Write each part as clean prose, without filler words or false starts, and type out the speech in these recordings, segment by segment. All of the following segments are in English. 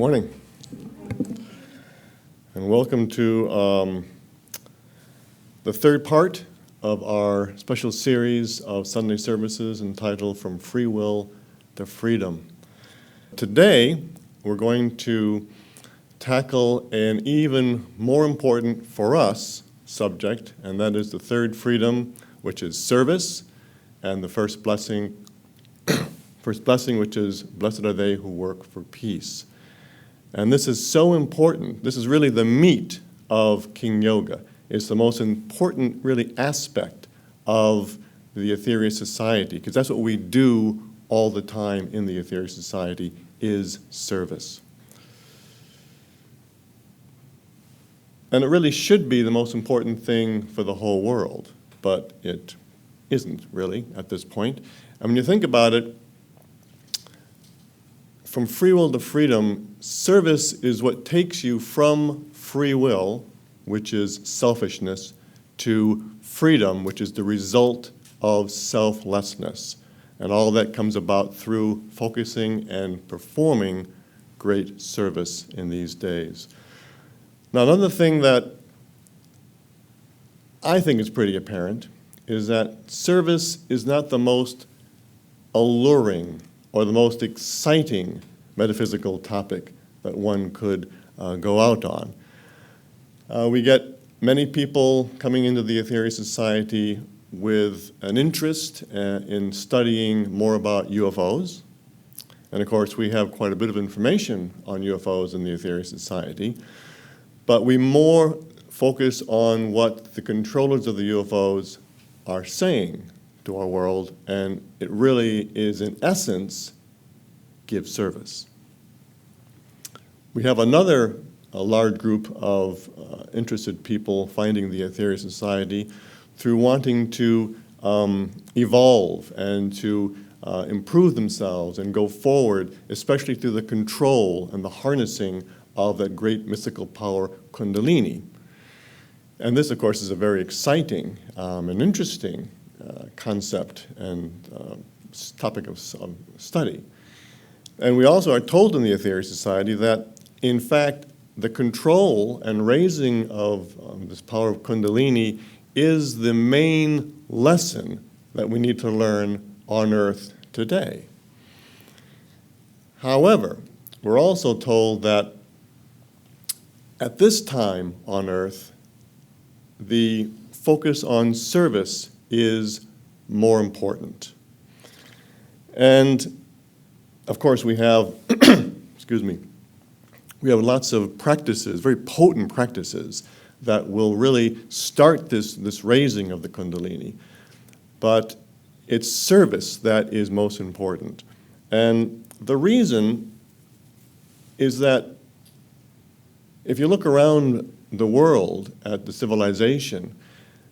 Morning, and welcome to the third part of our special series of Sunday services entitled From Free Will to Freedom. Today, we're going to tackle an even more important for us subject, and that is the third freedom, which is service, and the first blessing, which is, blessed are they who work for peace. And this is so important. This is really the meat of King Yoga. It's the most important, really, aspect of the Aetherius Society, because that's what we do all the time in the Aetherius Society, is service. And it really should be the most important thing for the whole world, but it isn't really at this point. And when you think about it, from free will to freedom, service is what takes you from free will, which is selfishness, to freedom, which is the result of selflessness. And all that comes about through focusing and performing great service in these days. Now, another thing that I think is pretty apparent is that service is not the most alluring or the most exciting metaphysical topic that one could go out on. We get many people coming into the Aetherius Society with an interest in studying more about UFOs. And of course, we have quite a bit of information on UFOs in the Aetherius Society, but we more focus on what the controllers of the UFOs are saying to our world, and it really is, in essence, give service. We have a large group of interested people finding the Aetherius Society through wanting to evolve and to improve themselves and go forward, especially through the control and the harnessing of that great mystical power, Kundalini. And this, of course, is a very exciting and interesting concept and topic of study. And we also are told in the Aetherius Society that, in fact, the control and raising of this power of Kundalini is the main lesson that we need to learn on Earth today. However, we're also told that at this time on Earth, the focus on service is more important. And of course, we have, we have lots of practices, very potent practices, that will really start this raising of the Kundalini. But it's service that is most important. And the reason is that if you look around the world at the civilization,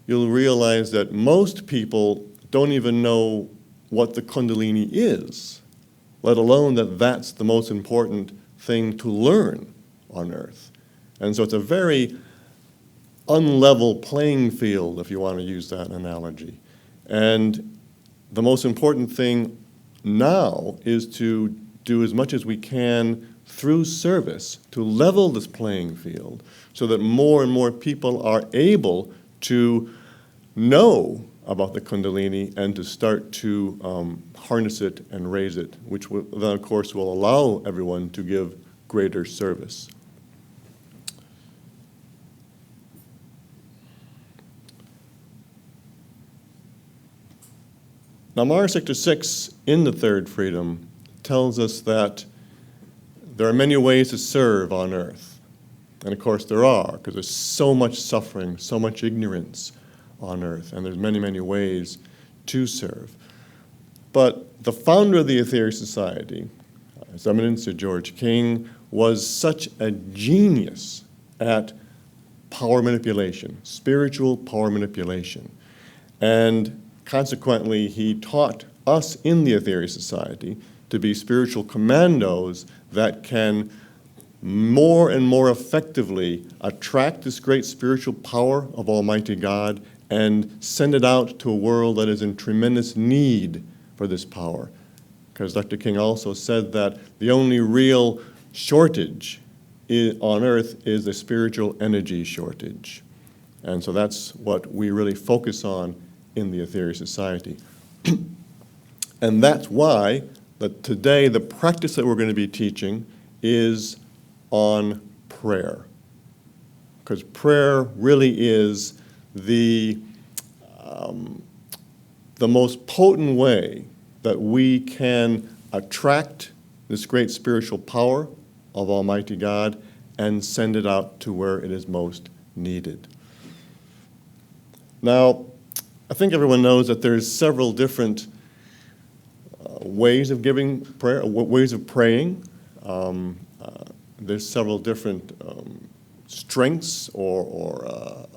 you'll realize that most people don't even know what the Kundalini is, let alone that that's the most important thing to learn on Earth. And so it's a very unlevel playing field, if you want to use that analogy. And the most important thing now is to do as much as we can through service to level this playing field so that more and more people are able to know about the Kundalini and to start to harness it and raise it, which will, then, of course, will allow everyone to give greater service. Now, Mars Sector 6 in the Third Freedom tells us that there are many ways to serve on Earth. And of course there are, because there's so much suffering, so much ignorance on Earth, and there's many, many ways to serve. But the founder of the Aetherius Society, His Eminence Sir George King, was such a genius at power manipulation, spiritual power manipulation. And consequently, he taught us in the Aetherius Society to be spiritual commandos that can more and more effectively attract this great spiritual power of Almighty God and send it out to a world that is in tremendous need for this power. Because Dr. King also said that the only real shortage on earth is a spiritual energy shortage. And so that's what we really focus on in the Aetherius Society. And that's why that today the practice that we're going to be teaching is on prayer. Because prayer really is the most potent way that we can attract this great spiritual power of Almighty God and send it out to where it is most needed. Now, I think everyone knows that there's several different ways of giving prayer, ways of praying. There's several different strengths or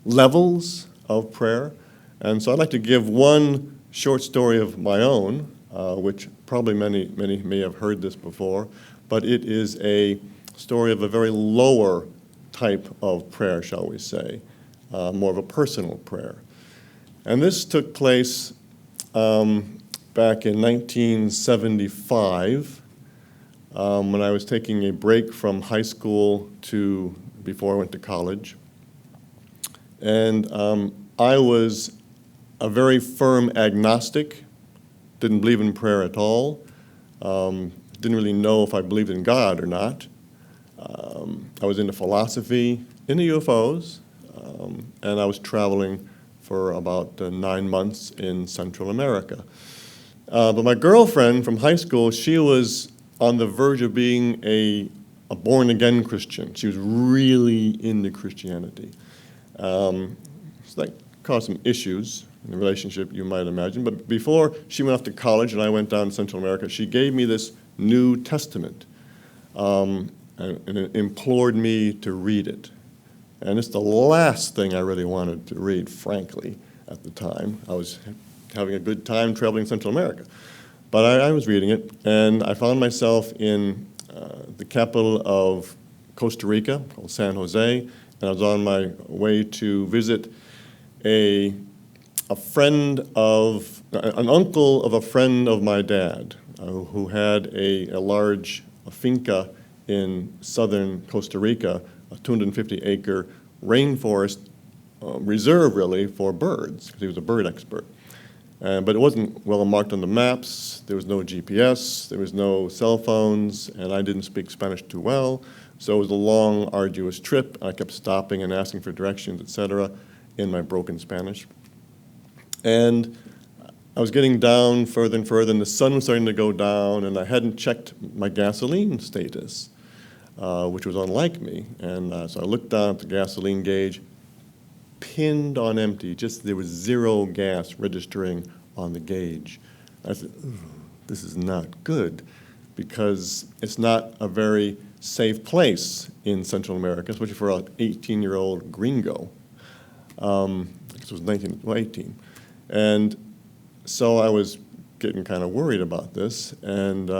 levels of prayer. And so I'd like to give one short story of my own, which probably many may have heard this before, but it is a story of a very lower type of prayer, shall we say, more of a personal prayer. And this took place back in 1975 when I was taking a break from high school before I went to college. And I was a very firm agnostic, didn't believe in prayer at all, didn't really know if I believed in God or not. I was into philosophy, into UFOs, and I was traveling for about 9 months in Central America. But my girlfriend from high school, she was on the verge of being a born-again Christian. She was really into Christianity. So that caused some issues in the relationship, you might imagine. But before she went off to college and I went down to Central America, she gave me this New Testament and it implored me to read it. And it's the last thing I really wanted to read, frankly, at the time. I was having a good time traveling Central America. But I was reading it, and I found myself in the capital of Costa Rica, called San Jose, and I was on my way to visit an uncle of a friend of my dad, who had a large finca in southern Costa Rica, a 250-acre rainforest reserve, really, for birds, because he was a bird expert. But it wasn't well marked on the maps. There was no GPS. There was no cell phones, and I didn't speak Spanish too well. So it was a long, arduous trip. I kept stopping and asking for directions, etc., in my broken Spanish. And I was getting down further and further, and the sun was starting to go down, and I hadn't checked my gasoline status, which was unlike me. And so I looked down at the gasoline gauge, pinned on empty, there was zero gas registering on the gauge. I said, this is not good, because it's not a very safe place in Central America, especially for an 18-year-old gringo. I guess it was 18. And so I was getting kind of worried about this, and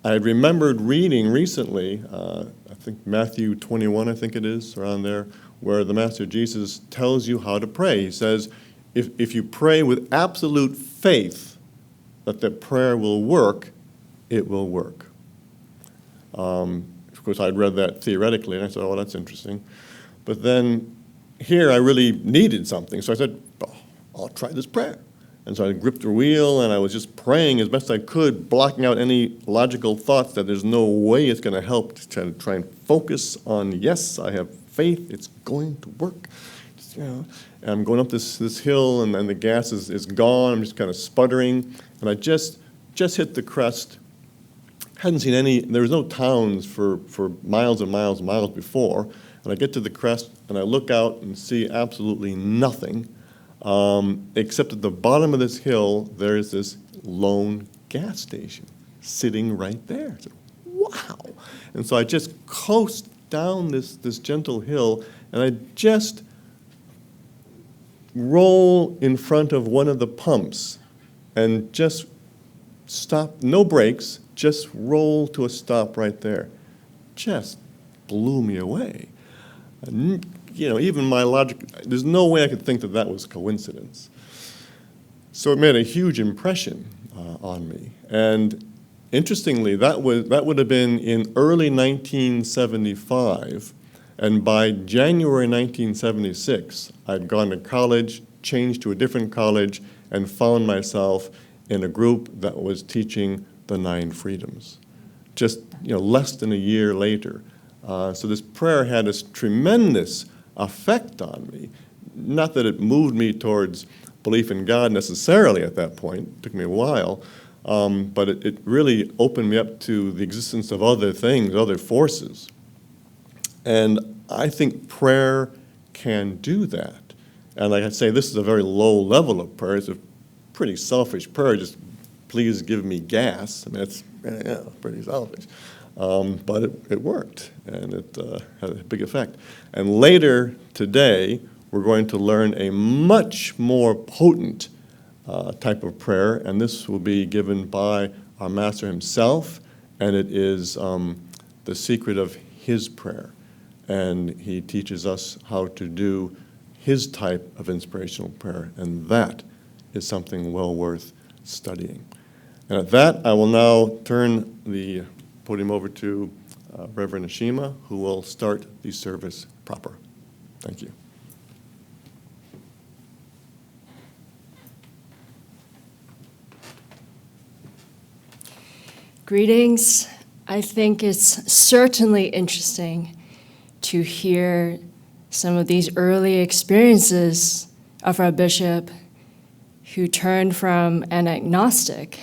I had remembered reading recently, I think Matthew 21, I think it is, around there, where the Master Jesus tells you how to pray. He says, if you pray with absolute faith that the prayer will work, it will work. Of course, I'd read that theoretically, and I said, oh, that's interesting. But then here I really needed something, so I said, oh, I'll try this prayer. And so I gripped the wheel, and I was just praying as best I could, blocking out any logical thoughts that there's no way it's going to help, to try and focus on, yes, I have faith, it's going to work. And I'm going up this hill, and then the gas is gone. I'm just kind of sputtering, and I just hit the crest. Hadn't seen any. There was no towns for miles and miles and miles before. And I get to the crest, and I look out and see absolutely nothing, except at the bottom of this hill, there's this lone gas station sitting right there. I said, wow! And so I just coast down this gentle hill, and I just roll in front of one of the pumps and just stop, no brakes, just roll to a stop right there. Just blew me away. And, even my logic, there's no way I could think that was coincidence. So it made a huge impression on me. And interestingly, that would have been in early 1975, and by January 1976, I'd gone to college, changed to a different college, and found myself in a group that was teaching the 9 freedoms. Just less than a year later. So this prayer had this tremendous effect on me. Not that it moved me towards belief in God necessarily at that point. It took me a while. But it really opened me up to the existence of other things, other forces. And I think prayer can do that. And like I say, this is a very low level of prayer. It's a pretty selfish prayer. Just please give me gas. I mean, it's pretty selfish. But it worked, and it had a big effect. And later today, we're going to learn a much more potent type of prayer, and this will be given by our Master himself, and it is the secret of his prayer. And he teaches us how to do his type of inspirational prayer, and that is something well worth studying. And at that, I will now turn the podium over to Reverend Ashima, who will start the service proper. Thank you. Greetings. I think it's certainly interesting to hear some of these early experiences of our bishop who turned from an agnostic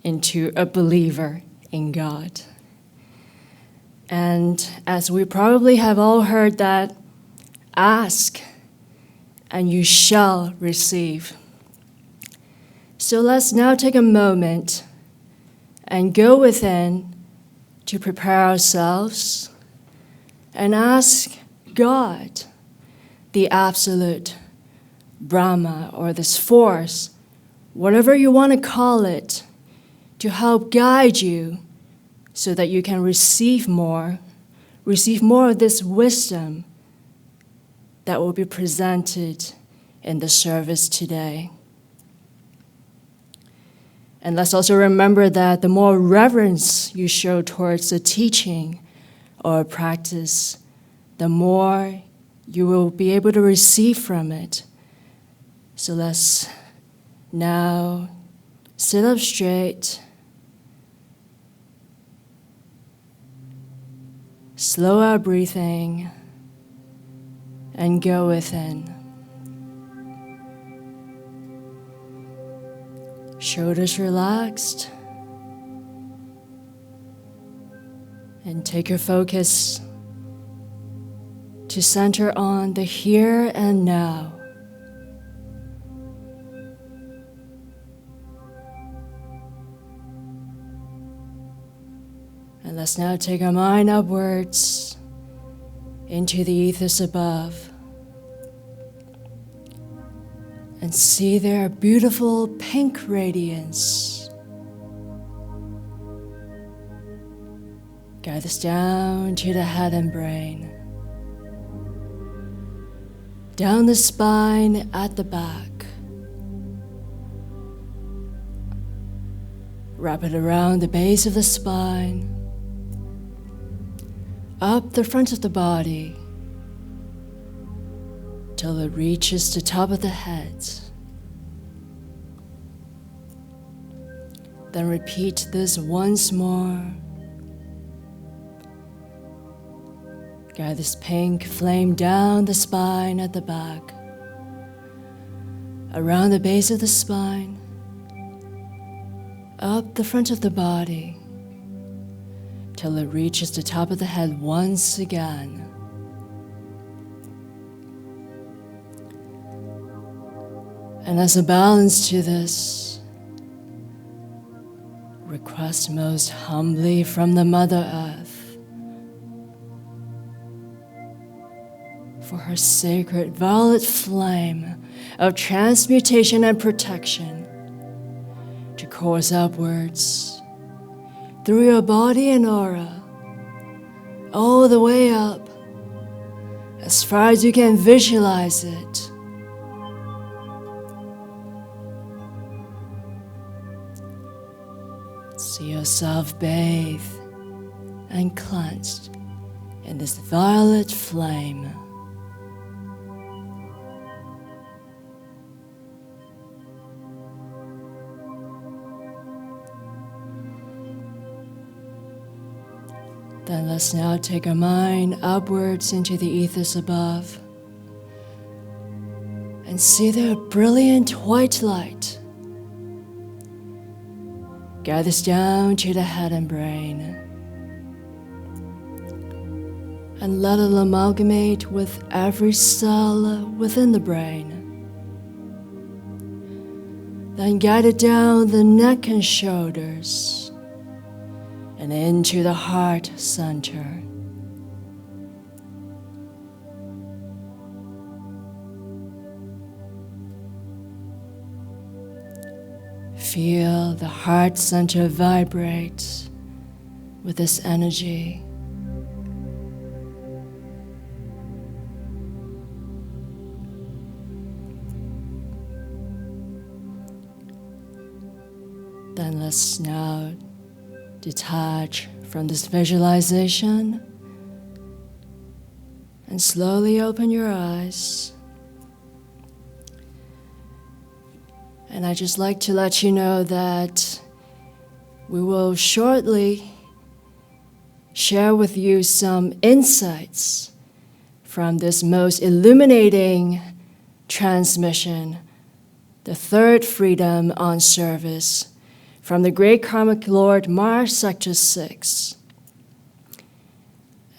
into a believer in God. And as we probably have all heard that, ask and you shall receive. So let's now take a moment and go within to prepare ourselves and ask God, the absolute Brahma, or this force, whatever you want to call it, to help guide you so that you can receive more of this wisdom that will be presented in the service today. And let's also remember that the more reverence you show towards the teaching or practice, the more you will be able to receive from it. So let's now sit up straight, slow our breathing, and go within. Shoulders relaxed. And take your focus to center on the here and now. And let's now take our mind upwards into the ethers above. And see their beautiful pink radiance. Guide us down to the head and brain. Down the spine at the back. Wrap it around the base of the spine. Up the front of the body. Till it reaches the top of the head. Then repeat this once more. Guide this pink flame down the spine at the back, around the base of the spine, up the front of the body, till it reaches the top of the head once again. And as a balance to this, request most humbly from the Mother Earth for her sacred violet flame of transmutation and protection to course upwards through your body and aura, all the way up, as far as you can visualize it. See yourself bathed and cleansed in this violet flame. Then let's now take our mind upwards into the ethers above and see the brilliant white light gathers down to the head and brain, and let it amalgamate with every cell within the brain. Then guide it down the neck and shoulders and into the heart center. Feel the heart center vibrate with this energy. Then let's now detach from this visualization and slowly open your eyes. And I'd just like to let you know that we will shortly share with you some insights from this most illuminating transmission, the third freedom on service, from the great karmic lord Mars Sector 6.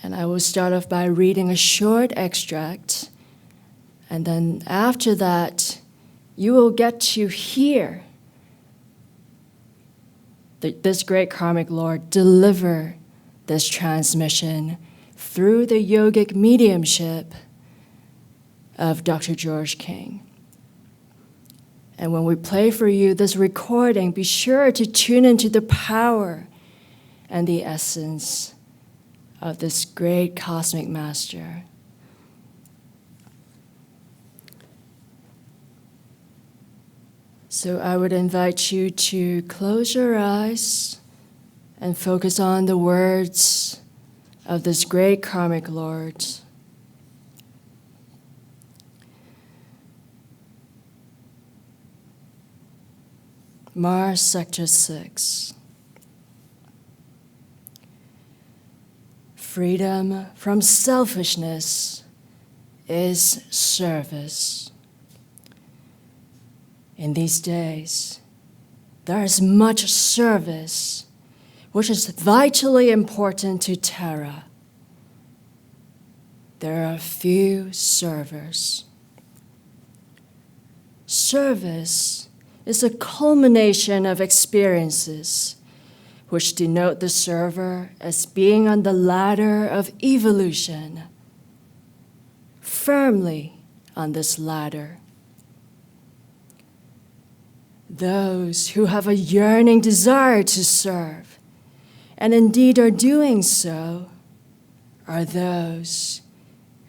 And I will start off by reading a short extract, and then after that, you will get to hear this great karmic lord deliver this transmission through the yogic mediumship of Dr. George King. And when we play for you this recording, be sure to tune into the power and the essence of this great cosmic master. So I would invite you to close your eyes and focus on the words of this great karmic lord. Mars Sector 6. Freedom from selfishness is service. In these days, there is much service which is vitally important to Terra. There are few servers. Service is a culmination of experiences which denote the server as being on the ladder of evolution, firmly on this ladder. Those who have a yearning desire to serve, and indeed are doing so, are those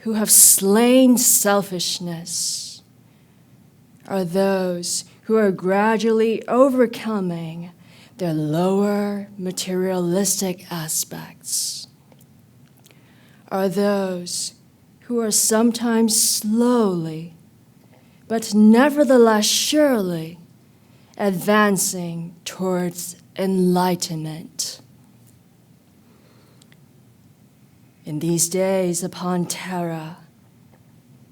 who have slain selfishness, are those who are gradually overcoming their lower materialistic aspects, are those who are sometimes slowly, but nevertheless surely, advancing towards enlightenment. In these days upon Terra,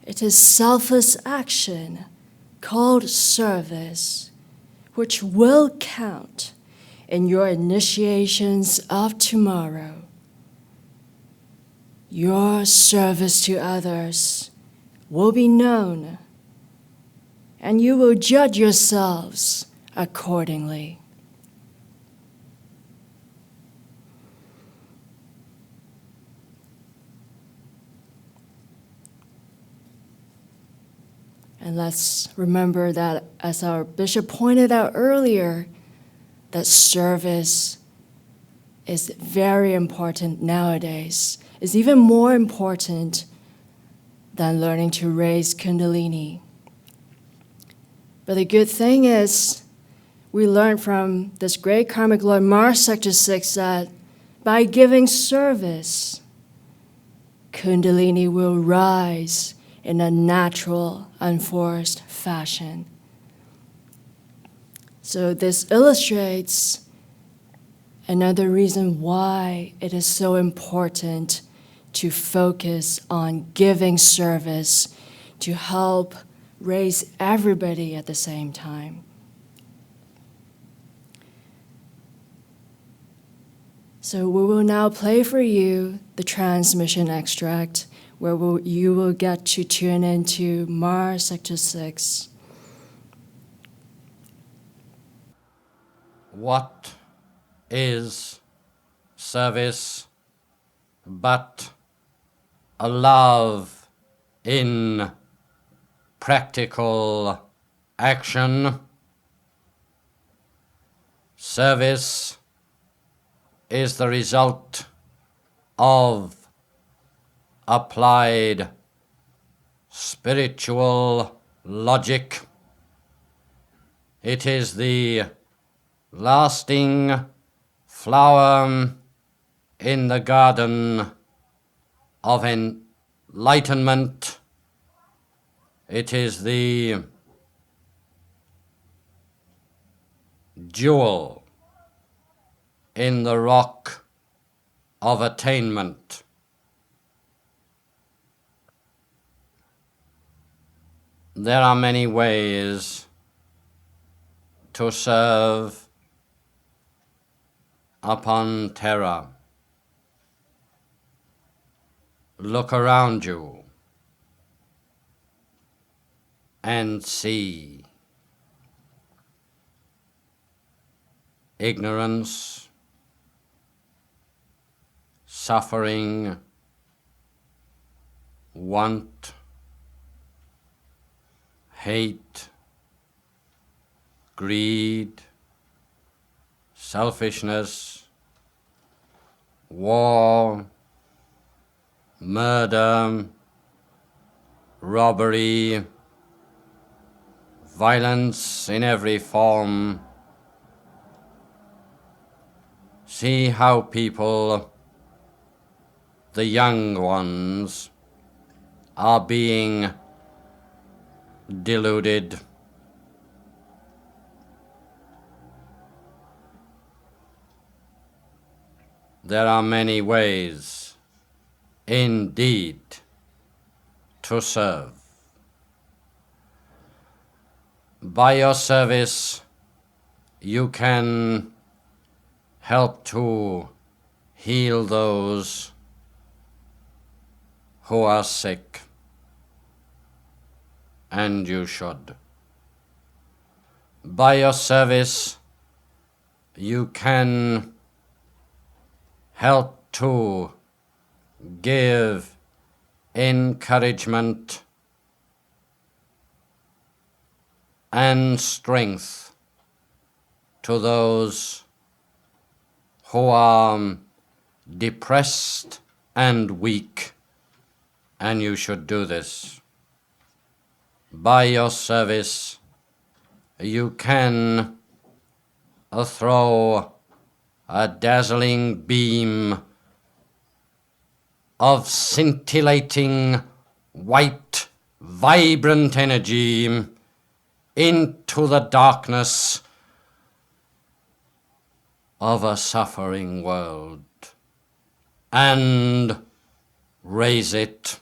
it is selfless action called service, which will count in your initiations of tomorrow. Your service to others will be known, and you will judge yourselves accordingly. And let's remember that, as our bishop pointed out earlier, that service is very important nowadays. It's even more important than learning to raise Kundalini. But the good thing is, we learned from this great karmic lord Mars Sector 6 that by giving service, Kundalini will rise in a natural, unforced fashion. So this illustrates another reason why it is so important to focus on giving service to help raise everybody at the same time. So we will now play for you the transmission extract where you will get to tune into Mars Sector 6. What is service but a love in practical action? Service is the result of applied spiritual logic. It is the lasting flower in the garden of enlightenment. It is the jewel in the rock of attainment. There are many ways to serve upon Terra. Look around you and see ignorance, suffering, want, hate, greed, selfishness, war, murder, robbery, violence in every form. See how people, the young ones, are being deluded. There are many ways, indeed, to serve. By your service, you can help to heal those who are sick, and you should. By your service, you can help to give encouragement and strength to those who are depressed and weak, and you should do this. By your service, you can throw a dazzling beam of scintillating, white, vibrant energy into the darkness of a suffering world and raise it.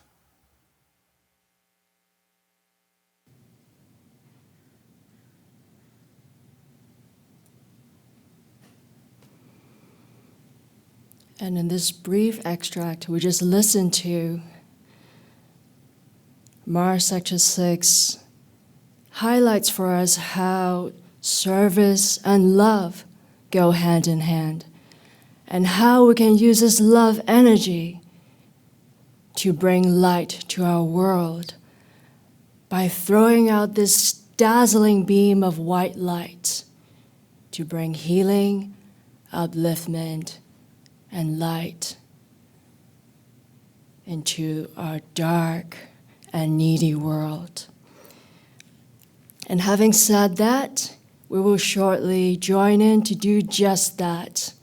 And in this brief extract, we just listened to Mars Sector 6 highlights for us how service and love go hand in hand, and how we can use this love energy to bring light to our world by throwing out this dazzling beam of white light to bring healing, upliftment, and light into our dark and needy world. And having said that, we will shortly join in to do just that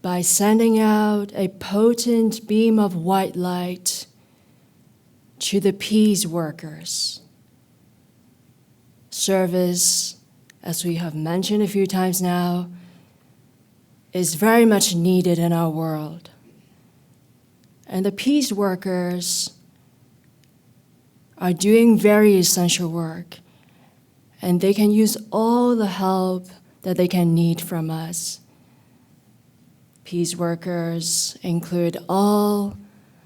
by sending out a potent beam of white light to the peace workers. Service, as we have mentioned a few times now, is very much needed in our world. And the peace workers are doing very essential work, and they can use all the help that they can need from us. Peace workers include all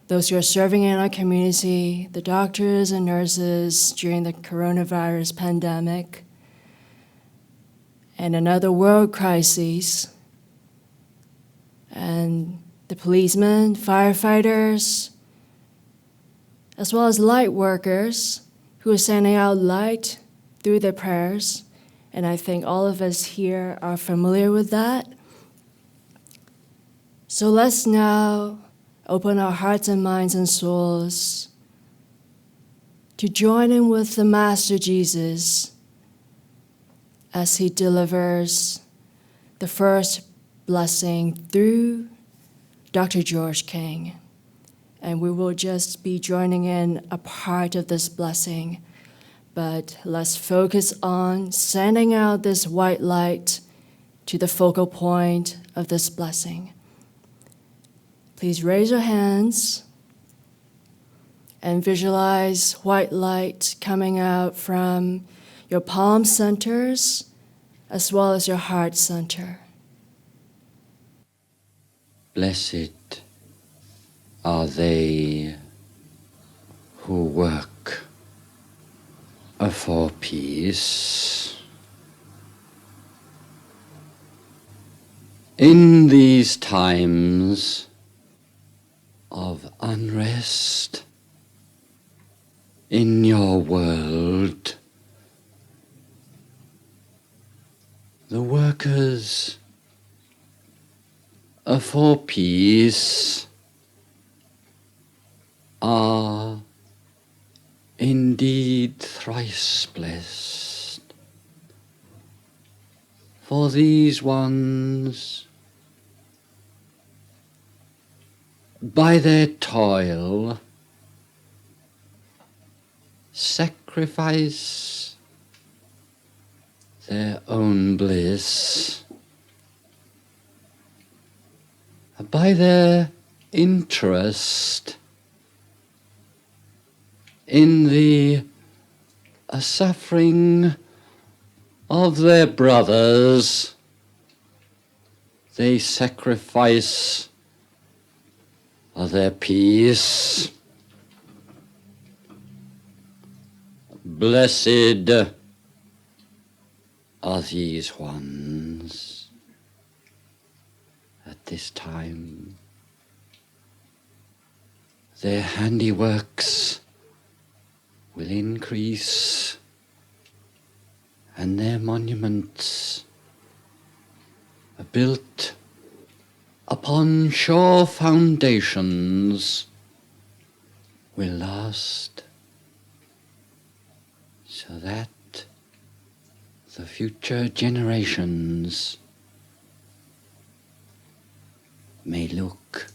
those who are serving in our community, the doctors and nurses during the coronavirus pandemic, and another world crisis, and the policemen, firefighters, as well as light workers who are sending out light through their prayers. And I think all of us here are familiar with that. So let's now open our hearts and minds and souls to join in with the Master Jesus as he delivers the first blessing through Dr. George King. And we will just be joining in a part of this blessing, but let's focus on sending out this white light to the focal point of this blessing. Please raise your hands and visualize white light coming out from your palm centers as well as your heart center. Blessed are they who work for peace. In these times of unrest in your world, the workers for peace are indeed thrice blessed, for these ones, by their toil, sacrifice their own bliss, by their interest in the suffering of their brothers, they sacrifice their peace. Blessed are these ones at this time. Their handiworks will increase, and their monuments are built upon sure foundations will last, so that the future generations may look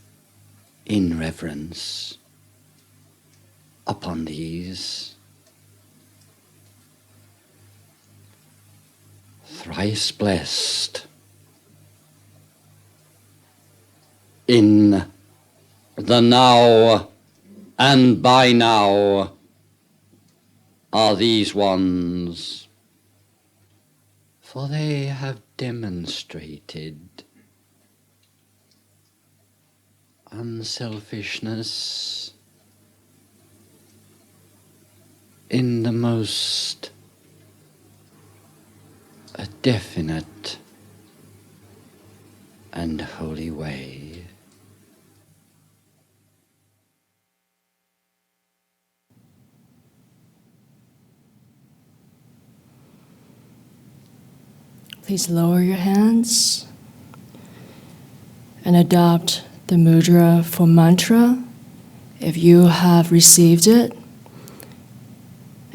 in reverence upon these. Thrice blessed in the now and by now are these ones, for they have demonstrated unselfishness in the most definite and holy way. Please lower your hands and adopt the mudra for mantra if you have received it.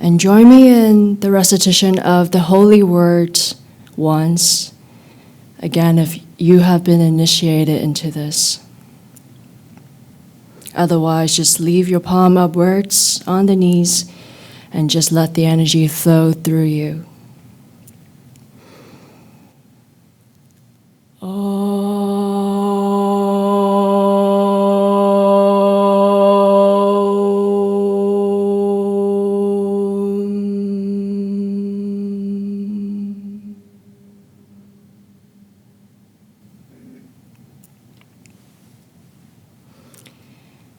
And join me in the recitation of the holy words once, again, if you have been initiated into this. Otherwise, just leave your palm upwards on the knees and just let the energy flow through you.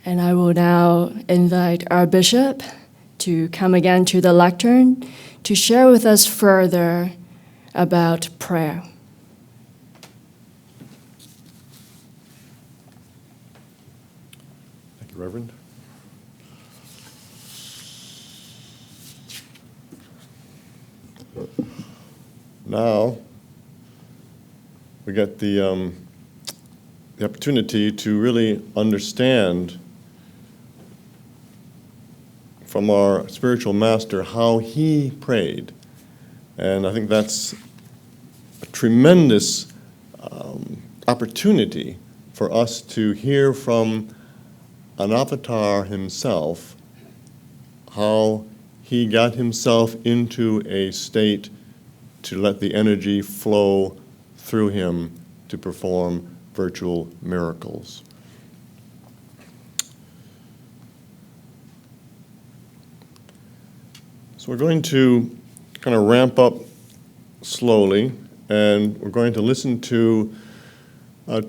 And I will now invite our bishop to come again to the lectern to share with us further about prayer. Thank you, Reverend. Now, we get the opportunity to really understand from our spiritual master how he prayed. And I think that's a tremendous opportunity for us to hear from an avatar himself how he got himself into a state to let the energy flow through him to perform virtual miracles. So we're going to kind of ramp up slowly, and we're going to listen to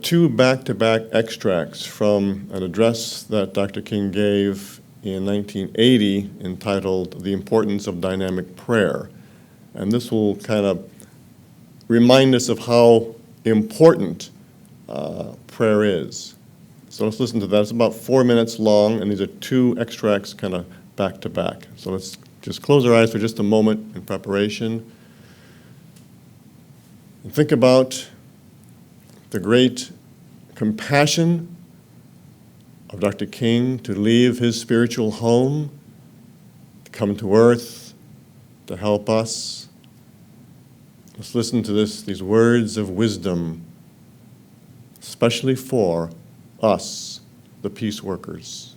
two back-to-back extracts from an address that Dr. King gave in 1980 entitled The Importance of Dynamic Prayer. And this will kind of remind us of how important prayer is. So let's listen to that. It's about 4 minutes long, and these are two extracts kind of back-to-back. So let's just close our eyes for just a moment in preparation. And think about the great compassion of Dr. King to leave his spiritual home, to come to earth, to help us. Let's listen to these words of wisdom, especially for us, the peace workers.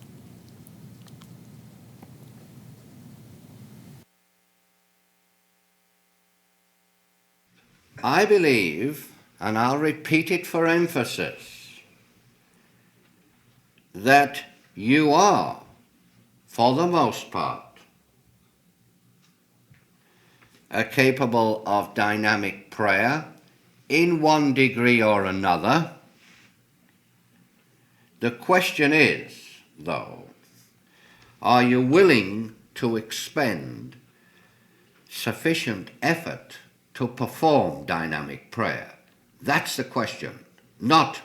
I believe, and I'll repeat it for emphasis, that you are, for the most part, capable of dynamic prayer in one degree or another. The question is, though, are you willing to expend sufficient effort to perform dynamic prayer? That's the question, not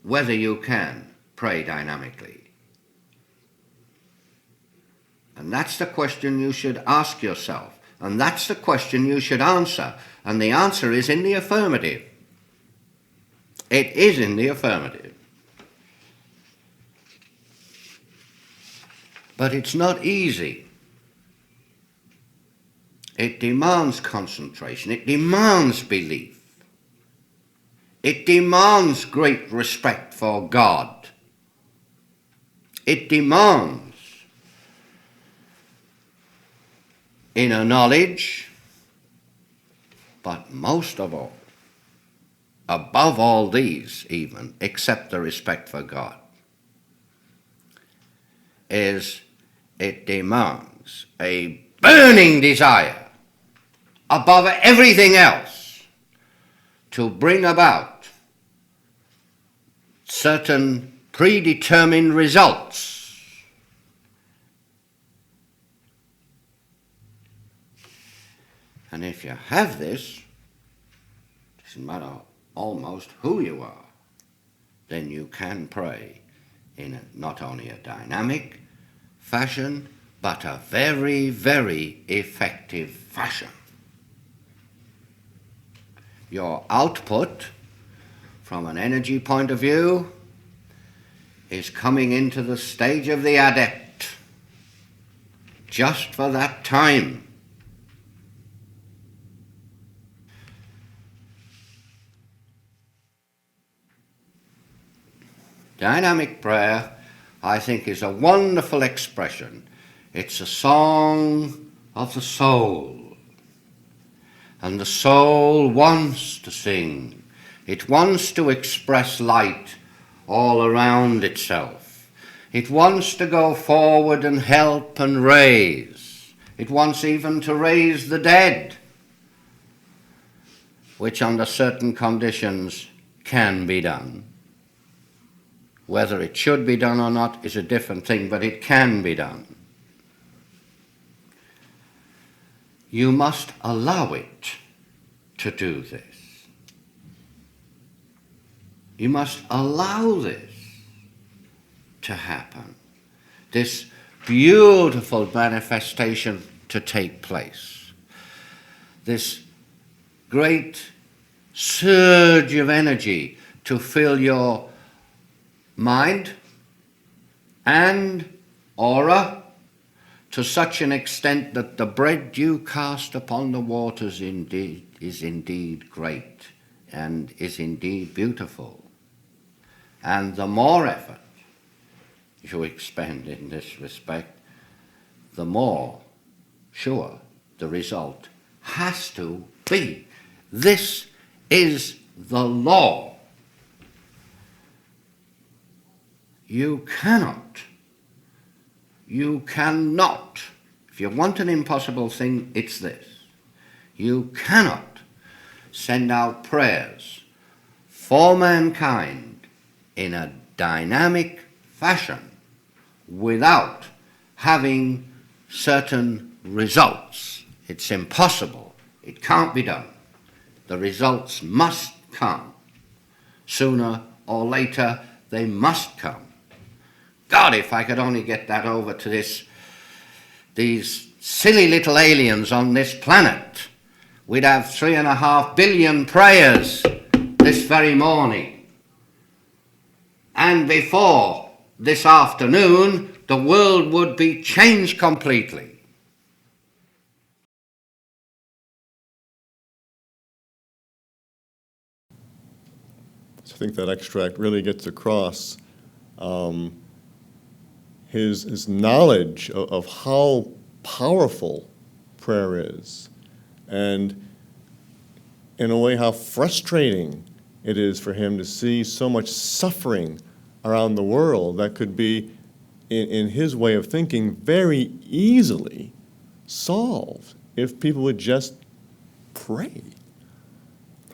whether you can pray dynamically. And that's the question you should ask yourself, and that's the question you should answer, and the answer is in the affirmative. It is in the affirmative. But it's not easy. It demands concentration. It demands belief. It demands great respect for God. It demands inner knowledge, but most of all, above all these even, except the respect for God, is it demands a burning desire above everything else to bring about certain predetermined results. And if you have this, it doesn't matter almost who you are, then you can pray in not only a dynamic fashion, but a very, very effective fashion. Your output, from an energy point of view, is coming into the stage of the adept, just for that time. Dynamic prayer, I think, is a wonderful expression. It's a song of the soul. And the soul wants to sing. It wants to express light all around itself. It wants to go forward and help and raise. It wants even to raise the dead, which under certain conditions can be done. Whether it should be done or not is a different thing, but it can be done. You must allow it to do this. You must allow this to happen, this beautiful manifestation to take place, this great surge of energy to fill your mind and aura to such an extent that the bread you cast upon the waters is indeed great and is indeed beautiful. And the more effort you expend in this respect, the more sure the result has to be. This is the law. You cannot, if you want an impossible thing, it's this. You cannot send out prayers for mankind in a dynamic fashion without having certain results. It's impossible. It can't be done. The results must come. Sooner or later, they must come. God, if I could only get that over to these silly little aliens on this planet, we'd have 3.5 billion prayers this very morning. And before this afternoon, the world would be changed completely. So I think that extract really gets across his knowledge of how powerful prayer is, and in a way how frustrating it is for him to see so much suffering around the world that could be, in his way of thinking, very easily solved if people would just pray.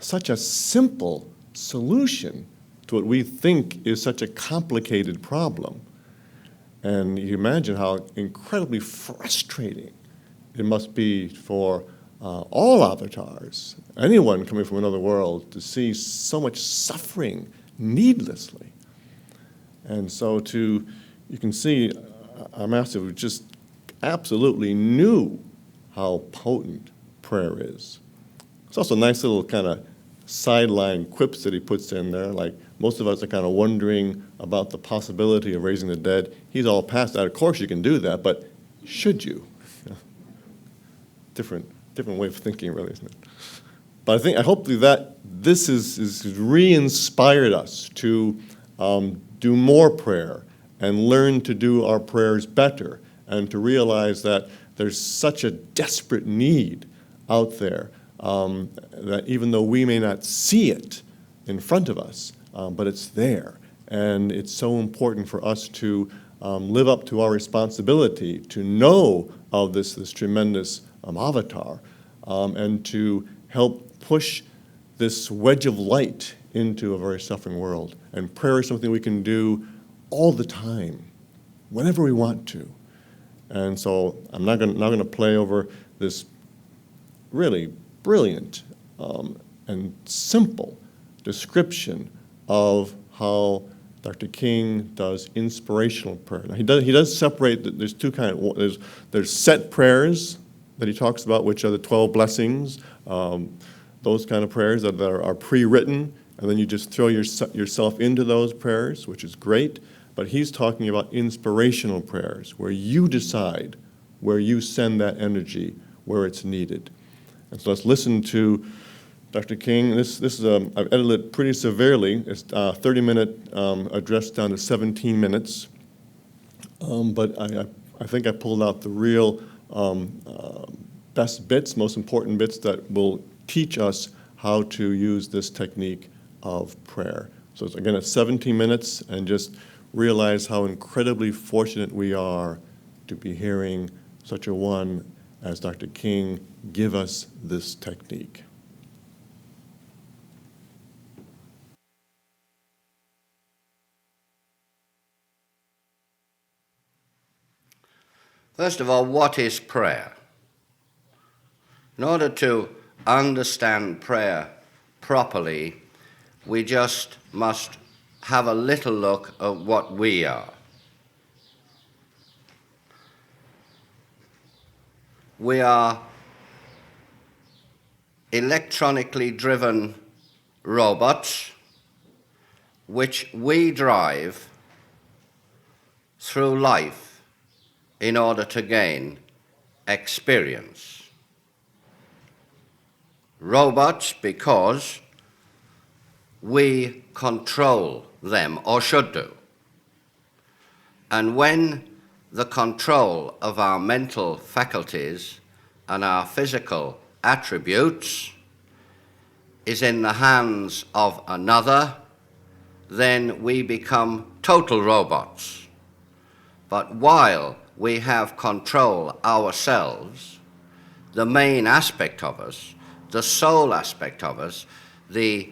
Such a simple solution to what we think is such a complicated problem. And you imagine how incredibly frustrating it must be for all avatars, anyone coming from another world, to see so much suffering needlessly. And so you can see our master who just absolutely knew how potent prayer is. It's also a nice little kind of sideline quips that he puts in there, like most of us are kind of wondering about the possibility of raising the dead. He's all past that. Of course you can do that, but should you? Different way of thinking, really, isn't it? But I hope that this has re-inspired us to do more prayer and learn to do our prayers better, and to realize that there's such a desperate need out there that even though we may not see it in front of us, but it's there. And it's so important for us to live up to our responsibility to know of this tremendous avatar, and to help push this wedge of light into a very suffering world. And prayer is something we can do all the time, whenever we want to. And so I'm not going to play over this really brilliant and simple description of how Dr. King does inspirational prayer. Now, he does separate. There's two kinds. There's set prayers that he talks about, which are the 12 blessings. Those kind of prayers that are pre-written, and then you just throw yourself into those prayers, which is great. But he's talking about inspirational prayers, where you decide where you send that energy where it's needed. And so let's listen to Dr. King. This is I've edited it pretty severely. It's a 30-minute address down to 17 minutes. But I think I pulled out the real best bits, most important bits that will teach us how to use this technique of prayer. So again, it's 17 minutes, and just realize how incredibly fortunate we are to be hearing such a one as Dr. King give us this technique. First of all, what is prayer? In order to understand prayer properly, we just must have a little look at what we are. We are electronically driven robots which we drive through life in order to gain experience. Robots because we control them, or should do. And when the control of our mental faculties and our physical attributes is in the hands of another, then we become total robots. But while we have control ourselves, the main aspect of us, the soul aspect of us, the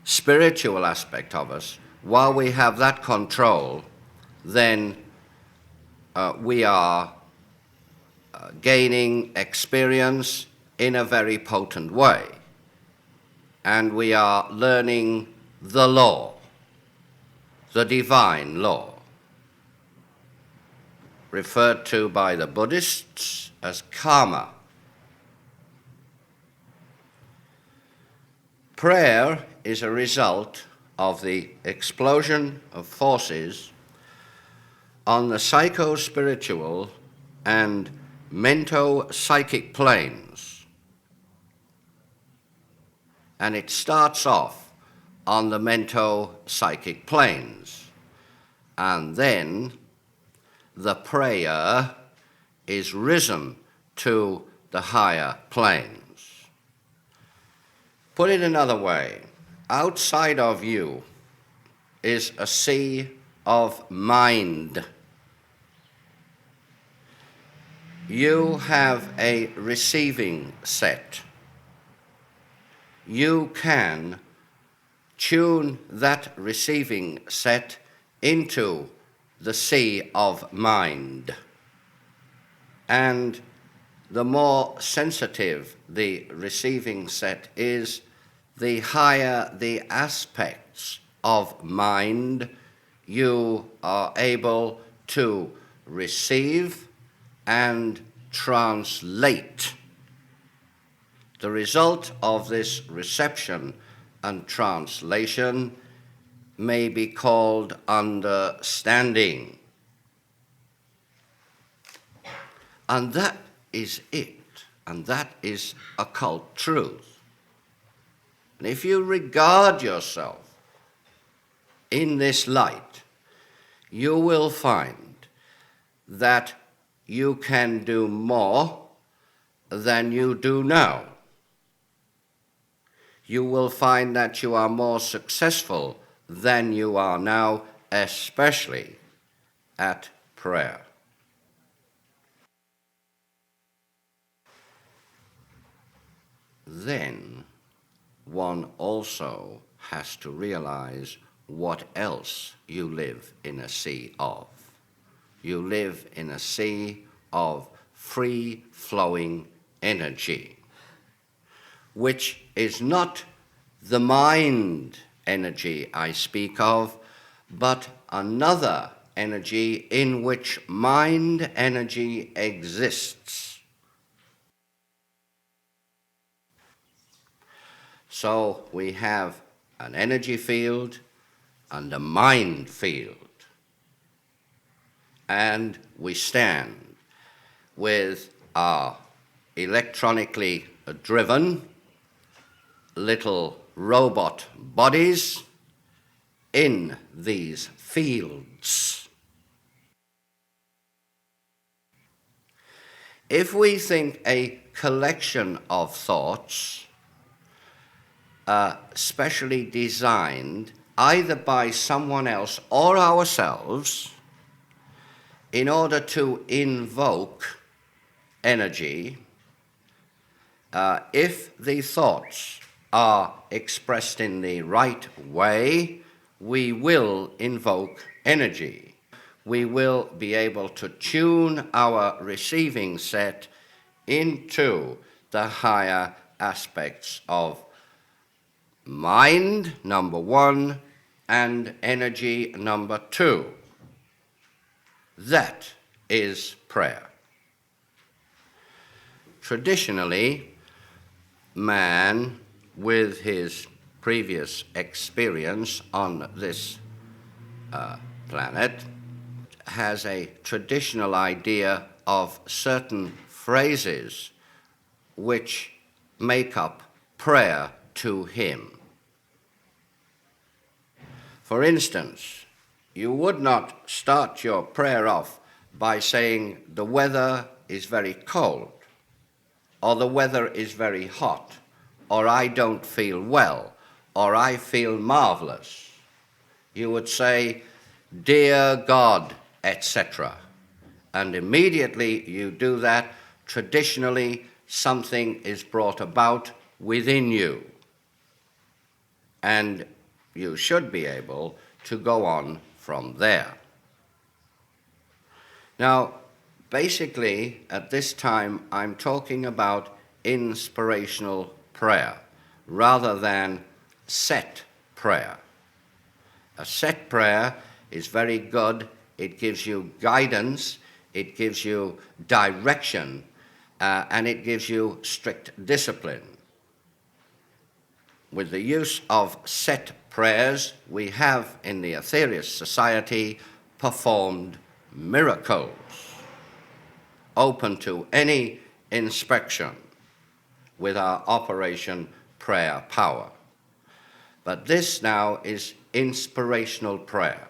spiritual aspect of us, while we have that control, then we are gaining experience in a very potent way. And we are learning the law, the divine law, referred to by the Buddhists as karma. Prayer is a result of the explosion of forces on the psycho-spiritual and mento-psychic planes. And it starts off on the mento-psychic planes. And then the prayer is risen to the higher planes. Put it another way, outside of you is a sea of mind. You have a receiving set. You can tune that receiving set into the sea of mind. And the more sensitive the receiving set is, the higher the aspects of mind you are able to receive and translate. The result of this reception and translation may be called understanding. And that is it, and that is occult truth. And if you regard yourself in this light, you will find that you can do more than you do now. You will find that you are more successful than you are now, especially at prayer. Then one also has to realize what else you live in a sea of. You live in a sea of free-flowing energy, which is not the mind energy I speak of, but another energy in which mind energy exists. So we have an energy field and a mind field. And we stand with our electronically driven little robot bodies in these fields. If we think a collection of thoughts, specially designed either by someone else or ourselves in order to invoke energy, if the thoughts are expressed in the right way, we will invoke energy. We will be able to tune our receiving set into the higher aspects of mind, number one, and energy, number two. That is prayer. Traditionally, man, with his previous experience on this planet, has a traditional idea of certain phrases which make up prayer to him. For instance, you would not start your prayer off by saying the weather is very cold, or the weather is very hot, or I don't feel well, or I feel marvelous. You would say, Dear God, etc. And immediately you do that, traditionally something is brought about within you. And you should be able to go on from there. Now, basically, at this time, I'm talking about inspirational prayer rather than set prayer. A set prayer is very good. It gives you guidance, it gives you direction, and it gives you strict discipline. With the use of set prayers, we have in the Aetherius Society performed miracles, open to any inspection with our Operation Prayer Power. But this now is inspirational prayer.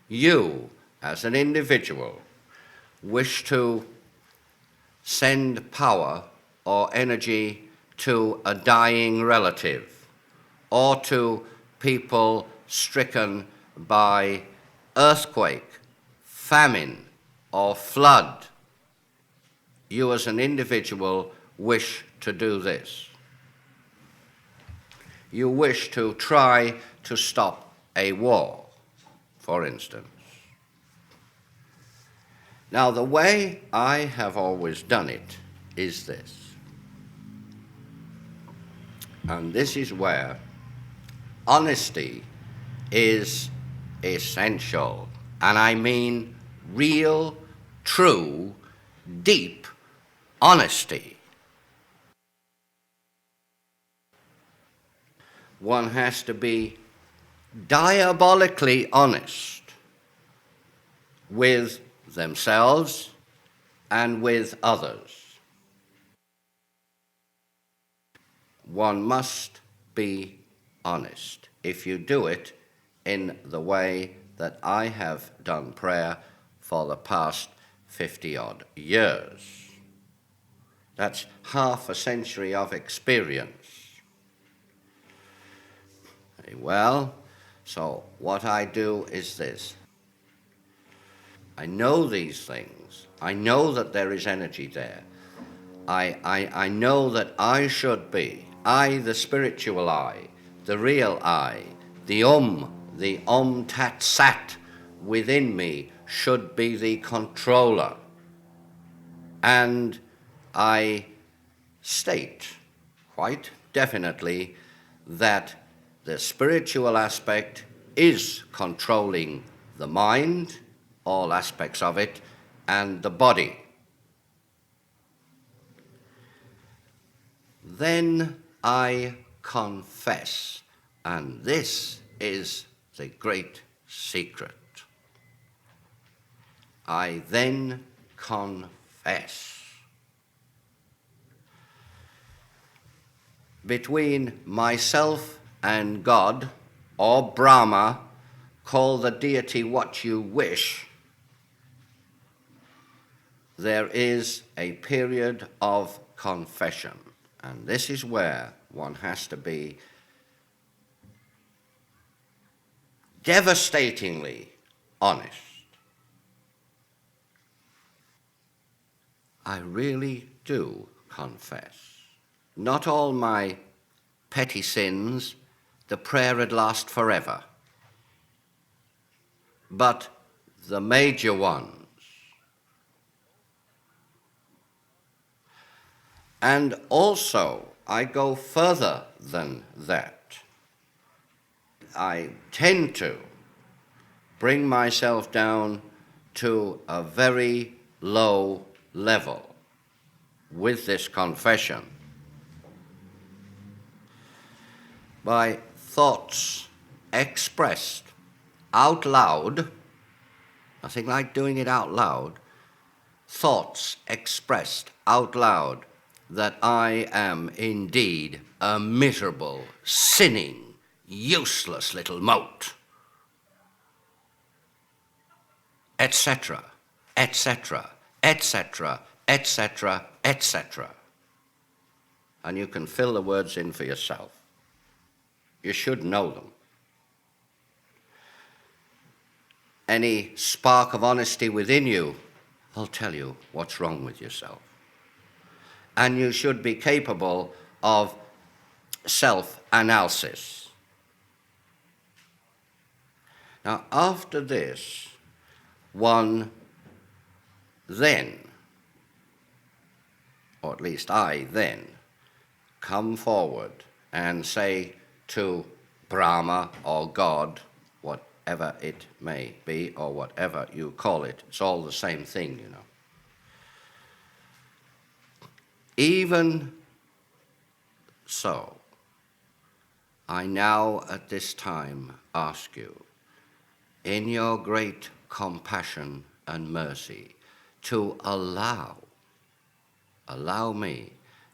You, as an individual, wish to send power or energy to a dying relative, or to people stricken by earthquake, famine, or flood. You as an individual wish to do this. You wish to try to stop a war, for instance. Now, the way I have always done it is this. And this is where honesty is essential. And I mean real, true, deep honesty. One has to be diabolically honest with themselves and with others. One must be honest. If you do it in the way that I have done prayer for the past 50-odd years, that's half a century of experience. Very well, so what I do is this. I know these things. I know that there is energy there. I know that I should be, I, the spiritual I, the real I, the Tat Sat within me should be the controller. And I state quite definitely that the spiritual aspect is controlling the mind, all aspects of it, and the body. Then I confess, and this is the great secret. I then confess. confess. Between myself and God, or Brahma, call the deity what you wish, there is a period of confession. And this is where one has to be devastatingly honest. I really do confess. Not all my petty sins, the prayer would last forever. But the major ones. And also, I go further than that. I tend to bring myself down to a very low level with this confession by thoughts expressed out loud, nothing like doing it out loud, thoughts expressed out loud that I am indeed a miserable, sinning, useless little mote, etc., etc., etc., etc., etc. And you can fill the words in for yourself. You should know them. Any spark of honesty within you will tell you what's wrong with yourself. And you should be capable of self-analysis. Now, after this, one then, or at least I then, come forward and say to Brahma or God, whatever it may be, or whatever you call it, it's all the same thing, you know. Even so, I now at this time ask you, in your great compassion and mercy, to allow me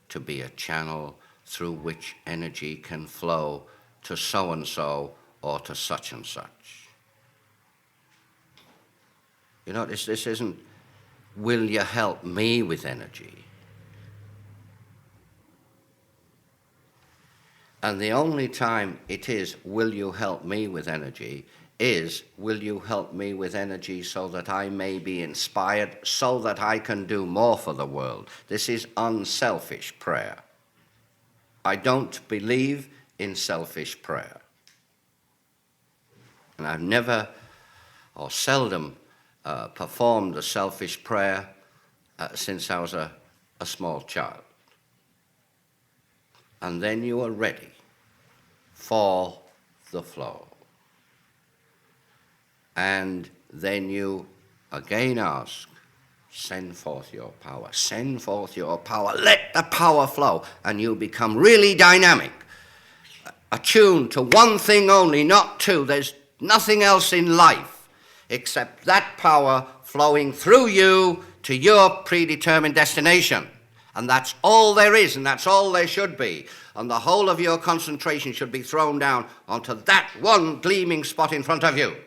to be a channel through which energy can flow to so-and-so or to such and such. You know, this isn't, will you help me with energy? And the only time it is, will you help me with energy, is, will you help me with energy so that I may be inspired, so that I can do more for the world. This is unselfish prayer. I don't believe in selfish prayer. And I've never or seldom performed a selfish prayer since I was a small child. And then you are ready for the flow. And then you again ask, send forth your power, send forth your power, let the power flow, and you become really dynamic, attuned to one thing only, not two. There's nothing else in life except that power flowing through you to your predetermined destination. And that's all there is, and that's all there should be. And the whole of your concentration should be thrown down onto that one gleaming spot in front of you.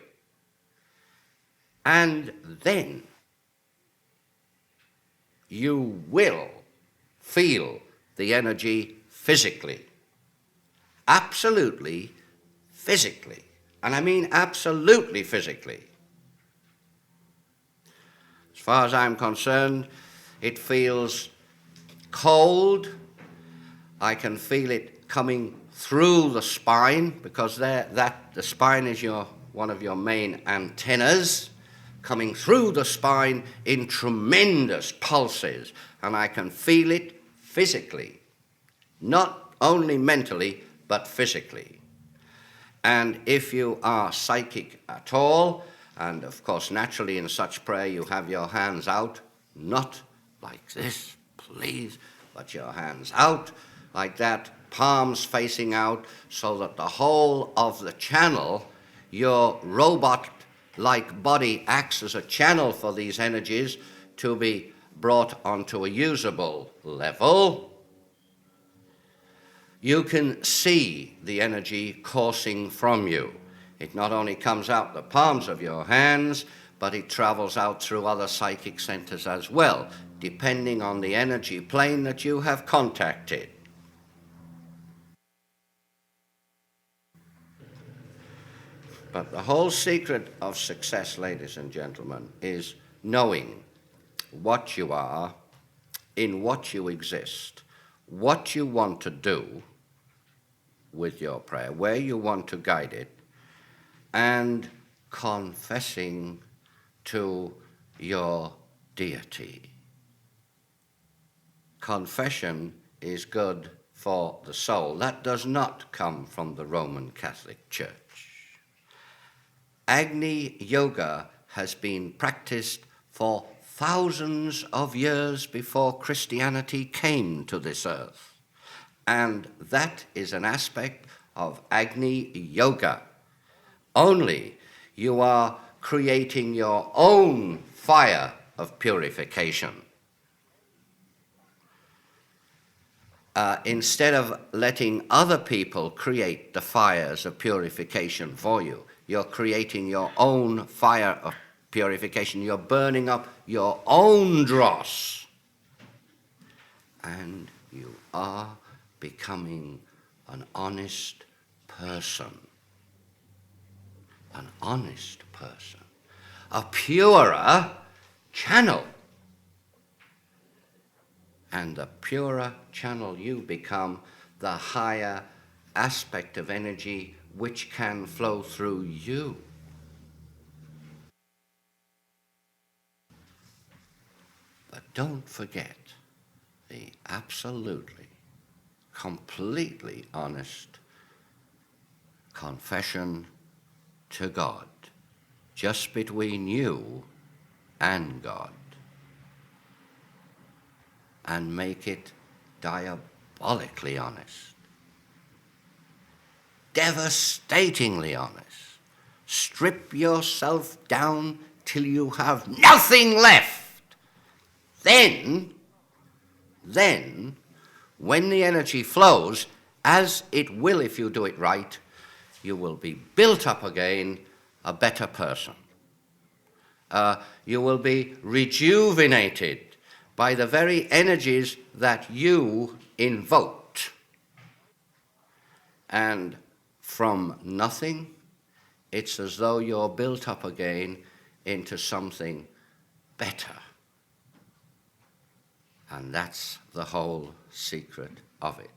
And then you will feel the energy physically. Absolutely physically. And I mean absolutely physically. As far as I'm concerned, it feels cold. I can feel it coming through the spine, because the spine is one of your main antennas, coming through the spine in tremendous pulses, and I can feel it physically, not only mentally, but physically. And if you are psychic at all, and of course naturally in such prayer you have your hands out, not like this, please, but your hands out like that, palms facing out, so that the whole of the channel, your robot-like body acts as a channel for these energies to be brought onto a usable level, you can see the energy coursing from you. It not only comes out the palms of your hands, but it travels out through other psychic centers as well, depending on the energy plane that you have contacted. But the whole secret of success, ladies and gentlemen, is knowing what you are, in what you exist, what you want to do with your prayer, where you want to guide it, and confessing to your deity. Confession is good for the soul. That does not come from the Roman Catholic Church. Agni Yoga has been practiced for thousands of years before Christianity came to this earth. And that is an aspect of Agni Yoga. Only you are creating your own fire of purification. Instead of letting other people create the fires of purification for you, you're creating your own fire of purification. You're burning up your own dross. And you are becoming an honest person. An honest person. A purer channel. And the purer channel you become, the higher aspect of energy which can flow through you. But don't forget the absolutely, completely honest confession to God, just between you and God, and make it diabolically honest. Devastatingly honest. Strip yourself down till you have nothing left. Then, when the energy flows, as it will if you do it right, you will be built up again a better person. You will be rejuvenated by the very energies that you invoked. And from nothing, it's as though you're built up again into something better. And that's the whole secret of it.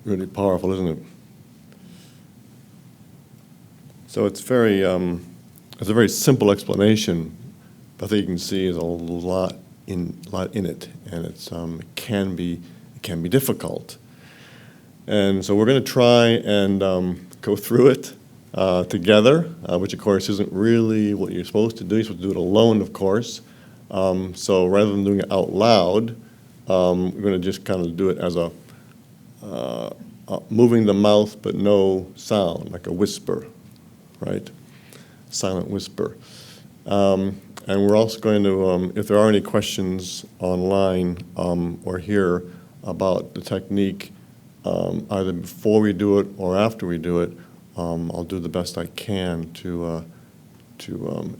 Really powerful, isn't it? So it's it's a very simple explanation, but I think you can see is a lot in it, and it can be difficult. And so we're going to try and go through it together, which of course isn't really what you're supposed to do. You're supposed to do it alone, of course. So rather than doing it out loud, we're going to just kind of do it as a moving the mouth but no sound, like a whisper, right? Silent whisper. And we're also going to, if there are any questions online or here about the technique, either before we do it or after we do it, I'll do the best I can to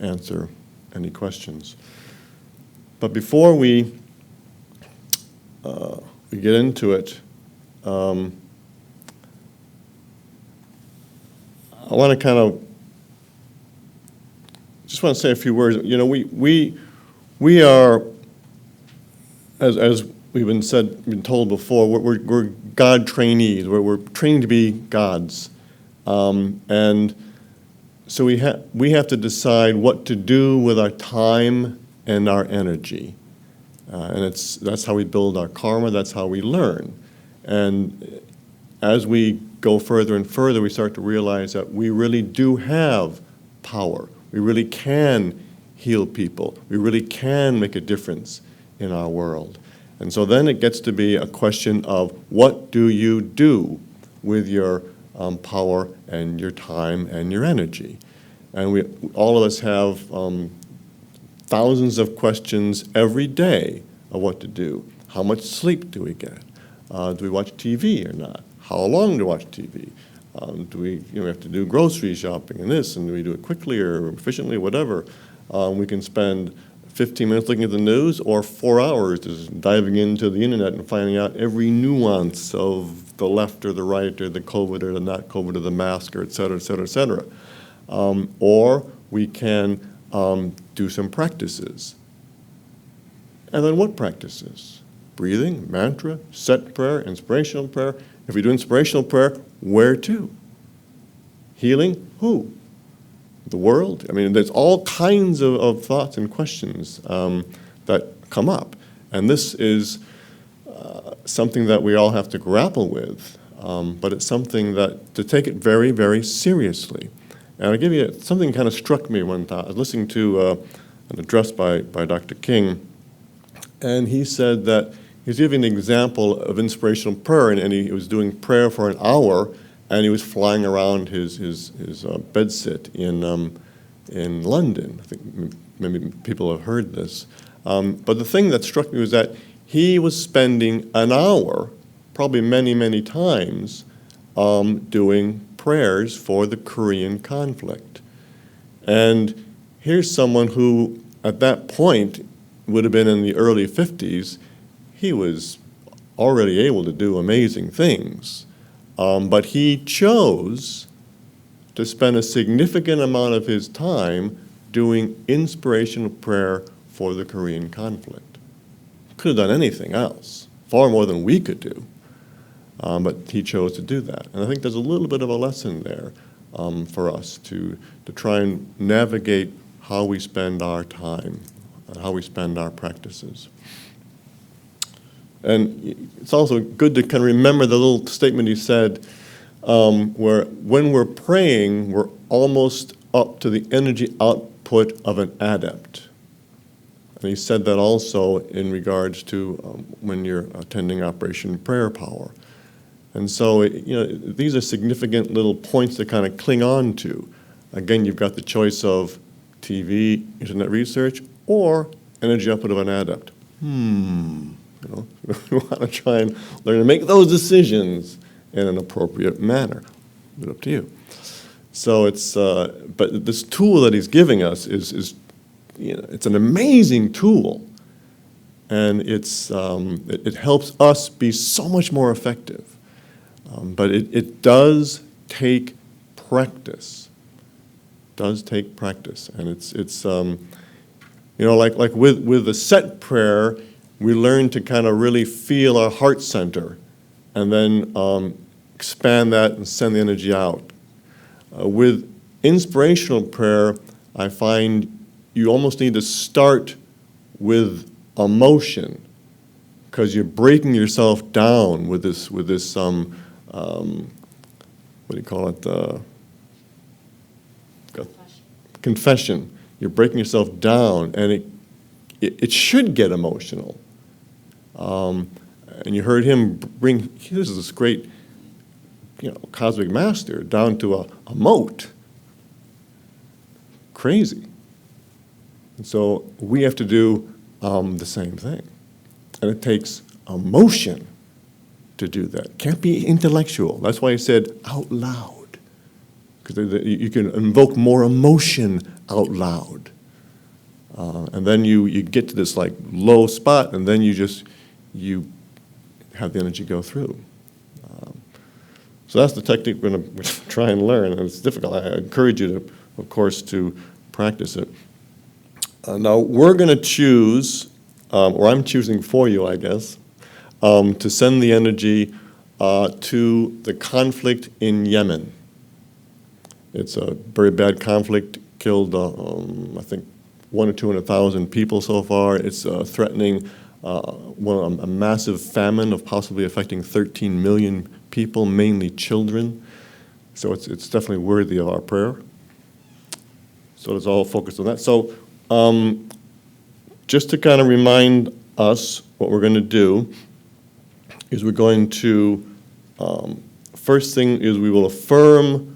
answer any questions. But before we get into it, I want to kind of just want to say a few words. You know, we are, as we've been told before, we're God trainees. We're trained to be gods, and so we have to decide what to do with our time and our energy, and that's how we build our karma. That's how we learn, and as we go further and further, we start to realize that we really do have power. We really can heal people. We really can make a difference in our world. And so then it gets to be a question of what do you do with your power and your time and your energy. And all of us have thousands of questions every day of what to do. How much sleep do we get? Do we watch TV or not? How long do we watch TV? Do we have to do grocery shopping and this, and do we do it quickly or efficiently, whatever? We can spend 15 minutes looking at the news or 4 hours just diving into the internet and finding out every nuance of the left or the right or the COVID or the not COVID or the mask or et cetera, et cetera, et cetera. Or we can do some practices. And then what practices? Breathing, mantra, set prayer, inspirational prayer. If we do inspirational prayer, where to? Healing, who? The world? I mean, there's all kinds of thoughts and questions that come up. And this is something that we all have to grapple with, but it's something that to take it very, very seriously. And I'll give you something kind of struck me one time. I was listening to an address by Dr. King, and he said that he was giving an example of inspirational prayer, and he was doing prayer for an hour, and he was flying around his bedsit in London. I think maybe people have heard this. But the thing that struck me was that he was spending an hour, probably many, many times, doing prayers for the Korean conflict. And here's someone who, at that point, would have been in the early 50s. He was already able to do amazing things. But he chose to spend a significant amount of his time doing inspirational prayer for the Korean conflict. Could have done anything else, far more than we could do. But he chose to do that. And I think there's a little bit of a lesson there for us to try and navigate how we spend our time and how we spend our practices. And it's also good to kind of remember the little statement he said, where when we're praying, we're almost up to the energy output of an adept. And he said that also in regards to when you're attending Operation Prayer Power. And so, these are significant little points to kind of cling on to. Again, you've got the choice of TV, internet research, or energy output of an adept. We want to try and learn to make those decisions in an appropriate manner. It's up to you. So but this tool that he's giving us is it's an amazing tool, and it helps us be so much more effective. But it does take practice. Does take practice, and it's like with the set prayer, we learn to kind of really feel our heart center, and then expand that and send the energy out. With inspirational prayer, I find you almost need to start with emotion, because you're breaking yourself down with this what do you call it? Confession. You're breaking yourself down, and it should get emotional. And you heard him bring this great, cosmic master down to a mote. Crazy. And so we have to do the same thing. And it takes emotion to do that. Can't be intellectual. That's why I said out loud, because you can invoke more emotion out loud. And then you get to this like low spot, and then you have the energy go through. So that's the technique we're going to try and learn, and it's difficult. I encourage you to, of course, to practice it. Now we're going to choose, or I'm choosing for you, I guess, to send the energy to the conflict in Yemen. It's a very bad conflict, killed, I think, 100,000 or 200,000 people so far. It's threatening a massive famine of possibly affecting 13 million people, mainly children. So it's definitely worthy of our prayer. So it's all focused on that. So just to kind of remind us what we're going to do is we're going to, first thing is we will affirm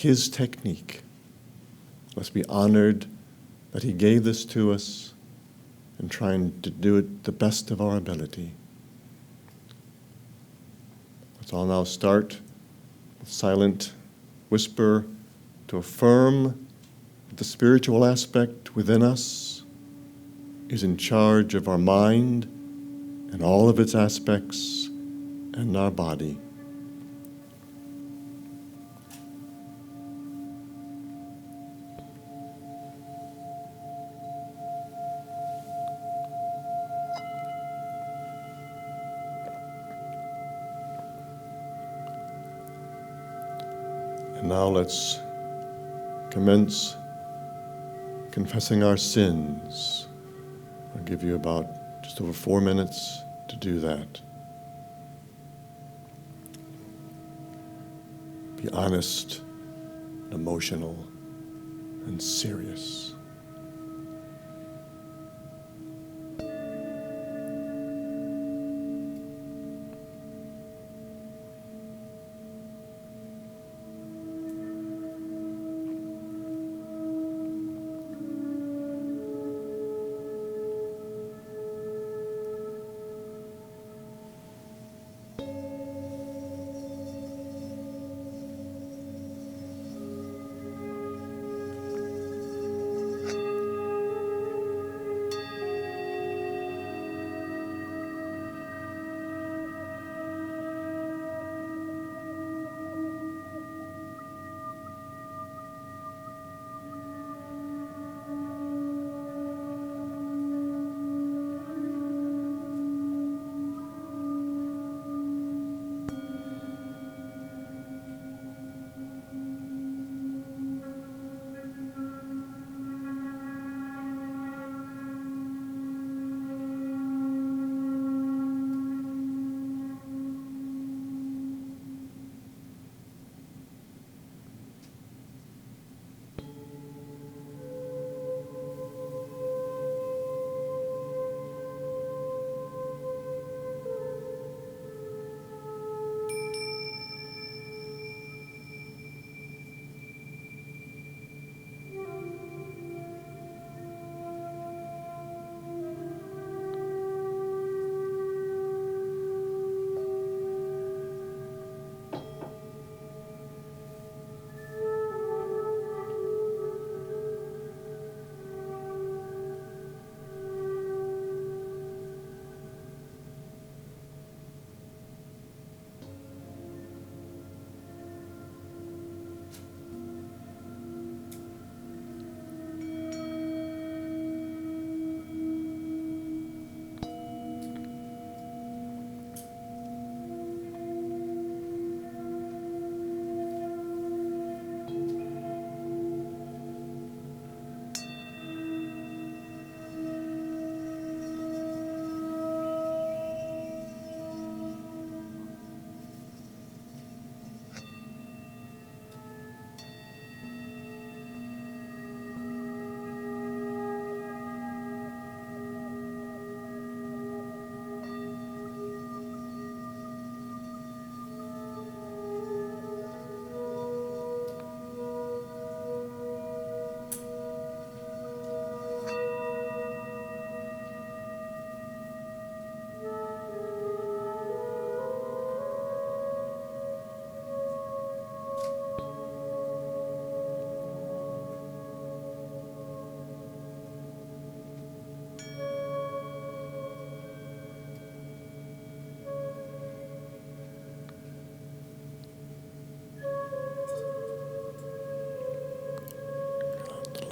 His technique. Let's be honored that He gave this to us and trying to do it the best of our ability. Let's all now start with silent whisper to affirm that the spiritual aspect within us is in charge of our mind and all of its aspects and our body. And now let's commence confessing our sins. I'll give you about just over 4 minutes to do that. Be honest, emotional, and serious.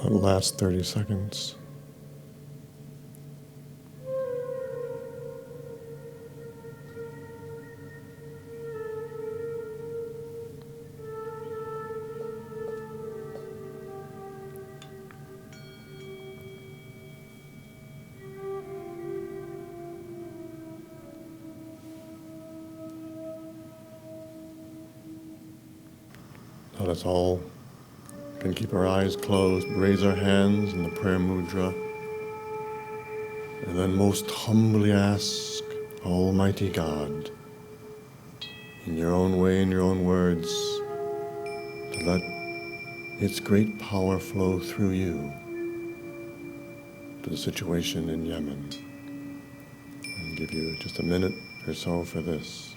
The last 30 seconds. Now let's all can keep our eyes closed, raise our hands in the prayer mudra, and then most humbly ask Almighty God, in your own way, in your own words, to let its great power flow through you to the situation in Yemen. I'll give you just a minute or so for this.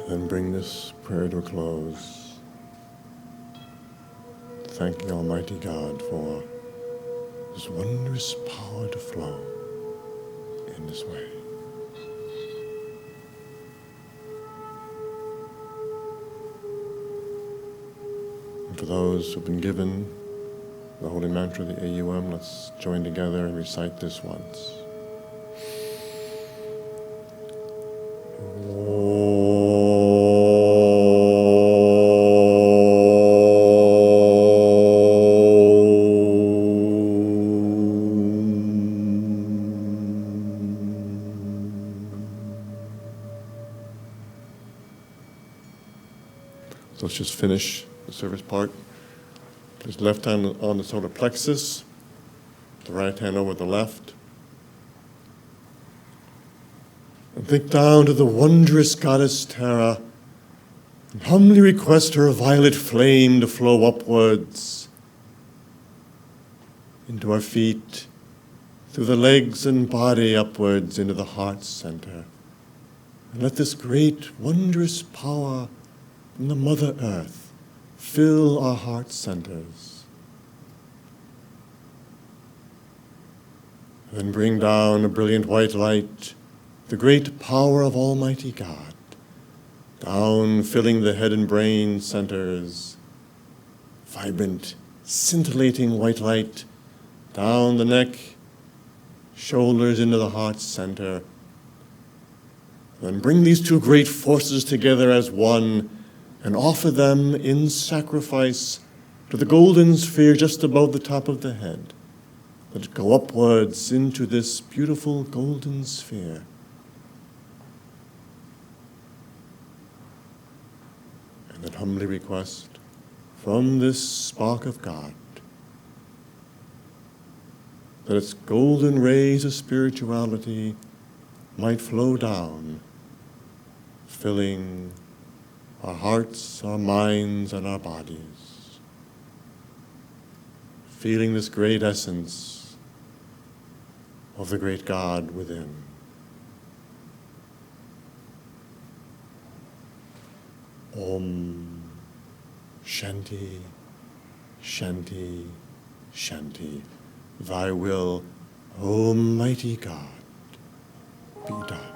And bring this prayer to a close, thanking Almighty God for this wondrous power to flow in this way. And for those who've been given the holy mantra, the AUM, let's join together and recite this once. So let's just finish the service part. Place left hand on the solar plexus, the right hand over the left. And think down to the wondrous goddess Terra and humbly request her violet flame to flow upwards into our feet, through the legs and body upwards into the heart center. And let this great, wondrous power from the Mother Earth fill our heart centers. And then bring down a brilliant white light, the great power of Almighty God, down filling the head and brain centers, vibrant, scintillating white light, down the neck, shoulders into the heart center. Then bring these two great forces together as one and offer them in sacrifice to the golden sphere just above the top of the head. Let it go upwards into this beautiful golden sphere. And then humbly request from this spark of God that its golden rays of spirituality might flow down, filling our hearts, our minds, and our bodies, feeling this great essence of the great God within. Om Shanti, Shanti, Shanti. Thy will, Almighty God, be done.